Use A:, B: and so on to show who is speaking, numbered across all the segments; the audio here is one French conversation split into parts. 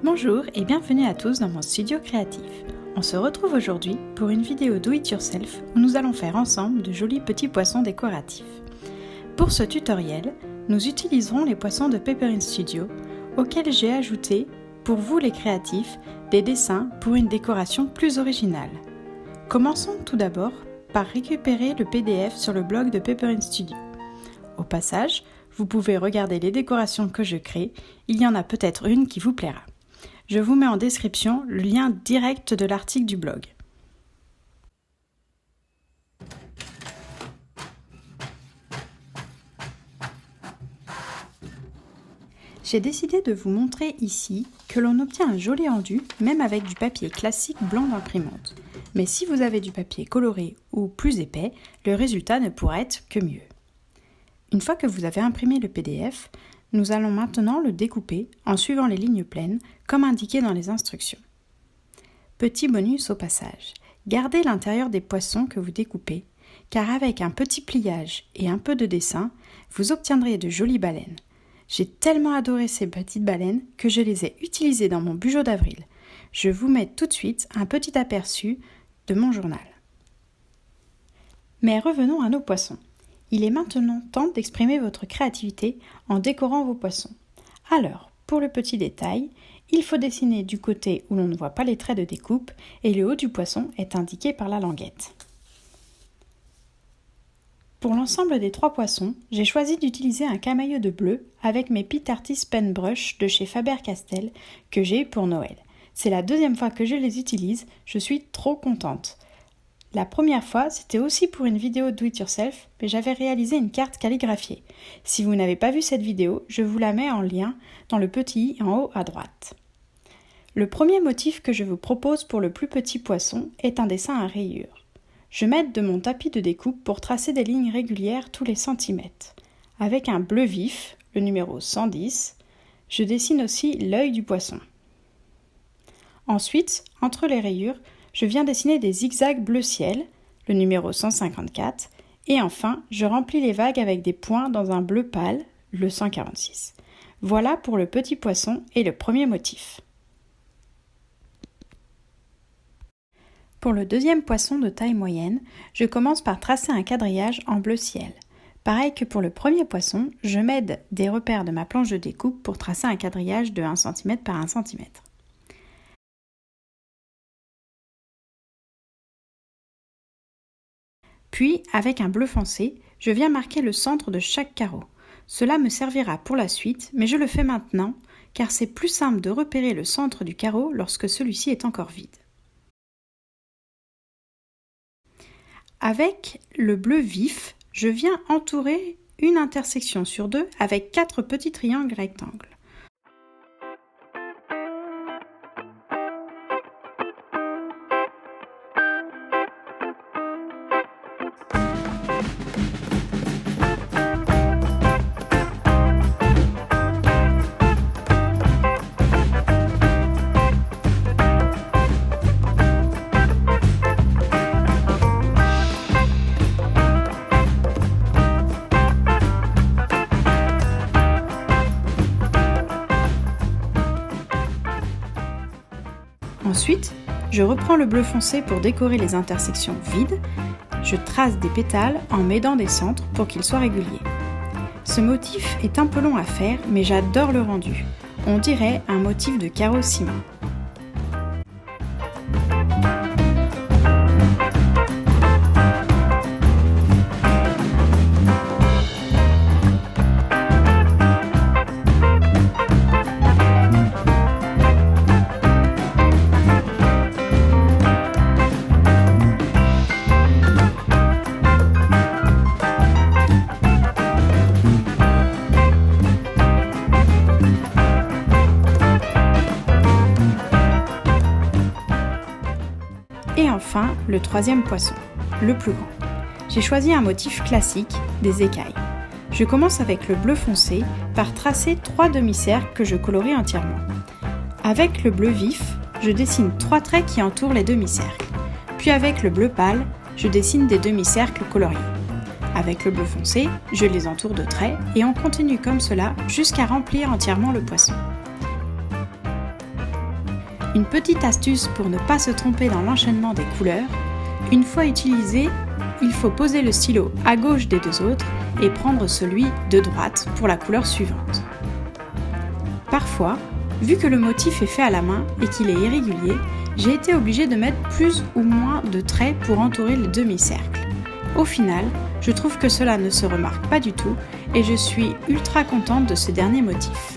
A: Bonjour et bienvenue à tous dans mon studio créatif. On se retrouve aujourd'hui pour une vidéo do it yourself où nous allons faire ensemble de jolis petits poissons décoratifs. Pour ce tutoriel, nous utiliserons les poissons de Pepperine Studio auxquels j'ai ajouté, pour vous les créatifs, des dessins pour une décoration plus originale. Commençons tout d'abord par récupérer le PDF sur le blog de Pepperine Studio. Au passage, vous pouvez regarder les décorations que je crée, il y en a peut-être une qui vous plaira. Je vous mets en description le lien direct de l'article du blog. J'ai décidé de vous montrer ici que l'on obtient un joli rendu même avec du papier classique blanc d'imprimante. Mais si vous avez du papier coloré ou plus épais, le résultat ne pourra être que mieux. Une fois que vous avez imprimé le PDF, nous allons maintenant le découper en suivant les lignes pleines, comme indiqué dans les instructions. Petit bonus au passage, gardez l'intérieur des poissons que vous découpez, car avec un petit pliage et un peu de dessin, vous obtiendrez de jolies baleines. J'ai tellement adoré ces petites baleines que je les ai utilisées dans mon Bugeot d'avril. Je vous mets tout de suite un petit aperçu de mon journal. Mais revenons à nos poissons. Il est maintenant temps d'exprimer votre créativité en décorant vos poissons. Alors, pour le petit détail, il faut dessiner du côté où l'on ne voit pas les traits de découpe et le haut du poisson est indiqué par la languette. Pour l'ensemble des 3 poissons, j'ai choisi d'utiliser un camailleux de bleu avec mes Pitt Artist Pen Brush de chez Faber-Castell que j'ai eu pour Noël. C'est la 2e fois que je les utilise, je suis trop contente. La première fois, c'était aussi pour une vidéo do it yourself, mais j'avais réalisé une carte calligraphiée. Si vous n'avez pas vu cette vidéo, je vous la mets en lien dans le petit i en haut à droite. Le premier motif que je vous propose pour le plus petit poisson est un dessin à rayures. Je m'aide de mon tapis de découpe pour tracer des lignes régulières tous les centimètres. Avec un bleu vif, le numéro 110, je dessine aussi l'œil du poisson. Ensuite, entre les rayures, je viens dessiner des zigzags bleu ciel, le numéro 154, et enfin, je remplis les vagues avec des points dans un bleu pâle, le 146. Voilà pour le petit poisson et le premier motif. Pour le deuxième poisson de taille moyenne, je commence par tracer un quadrillage en bleu ciel. Pareil que pour le premier poisson, je m'aide des repères de ma planche de découpe pour tracer un quadrillage de 1 cm par 1 cm. Puis, avec un bleu foncé, je viens marquer le centre de chaque carreau. Cela me servira pour la suite, mais je le fais maintenant, car c'est plus simple de repérer le centre du carreau lorsque celui-ci est encore vide. Avec le bleu vif, je viens entourer une intersection sur 2 avec 4 petits triangles rectangles. Ensuite, je reprends le bleu foncé pour décorer les intersections vides. Je trace des pétales en m'aidant des centres pour qu'ils soient réguliers. Ce motif est un peu long à faire, mais j'adore le rendu. On dirait un motif de carreau ciment. Et enfin, le troisième poisson, le plus grand. J'ai choisi un motif classique, des écailles. Je commence avec le bleu foncé par tracer 3 demi-cercles que je colorie entièrement. Avec le bleu vif, je dessine 3 traits qui entourent les demi-cercles. Puis avec le bleu pâle, je dessine des demi-cercles coloriés. Avec le bleu foncé, je les entoure de traits et on continue comme cela jusqu'à remplir entièrement le poisson. Une petite astuce pour ne pas se tromper dans l'enchaînement des couleurs, une fois utilisé, il faut poser le stylo à gauche des deux autres et prendre celui de droite pour la couleur suivante. Parfois, vu que le motif est fait à la main et qu'il est irrégulier, j'ai été obligée de mettre plus ou moins de traits pour entourer le demi-cercle. Au final, je trouve que cela ne se remarque pas du tout et je suis ultra contente de ce dernier motif.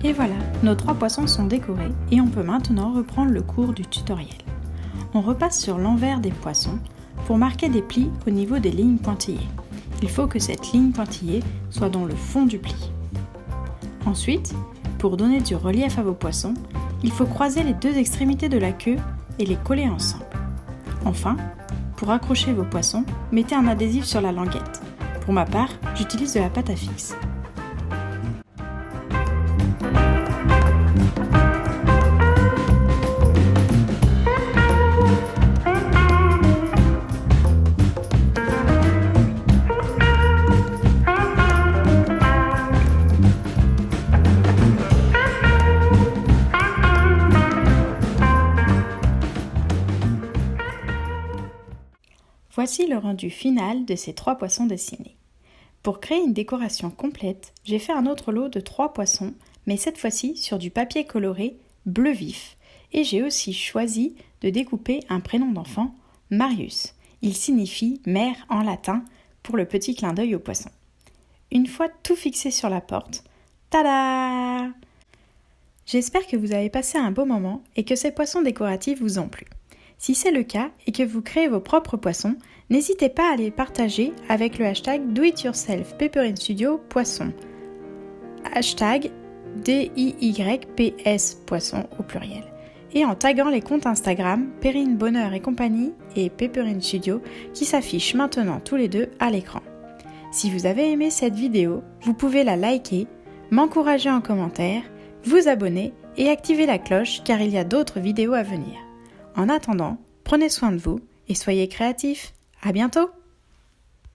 A: Et voilà, nos 3 poissons sont décorés et on peut maintenant reprendre le cours du tutoriel. On repasse sur l'envers des poissons pour marquer des plis au niveau des lignes pointillées. Il faut que cette ligne pointillée soit dans le fond du pli. Ensuite, pour donner du relief à vos poissons, il faut croiser les 2 extrémités de la queue et les coller ensemble. Enfin, pour accrocher vos poissons, mettez un adhésif sur la languette. Pour ma part, j'utilise de la pâte à fixe. Voici le rendu final de ces 3 poissons dessinés. Pour créer une décoration complète, j'ai fait un autre lot de 3 poissons, mais cette fois-ci sur du papier coloré bleu vif, et j'ai aussi choisi de découper un prénom d'enfant, Marius. Il signifie mère en latin pour le petit clin d'œil au poisson. Une fois tout fixé sur la porte, tada! J'espère que vous avez passé un beau moment et que ces poissons décoratifs vous ont plu. Si c'est le cas et que vous créez vos propres poissons, n'hésitez pas à les partager avec le hashtag doityourself_pepperine_studio_poisson. Hashtag DIYPS poisson au pluriel. Et en taguant les comptes Instagram Perrine Bonheur et compagnie et Pepperine Studio qui s'affichent maintenant tous les deux à l'écran. Si vous avez aimé cette vidéo, vous pouvez la liker, m'encourager en commentaire, vous abonner et activer la cloche car il y a d'autres vidéos à venir. En attendant, prenez soin de vous et soyez créatifs. À bientôt!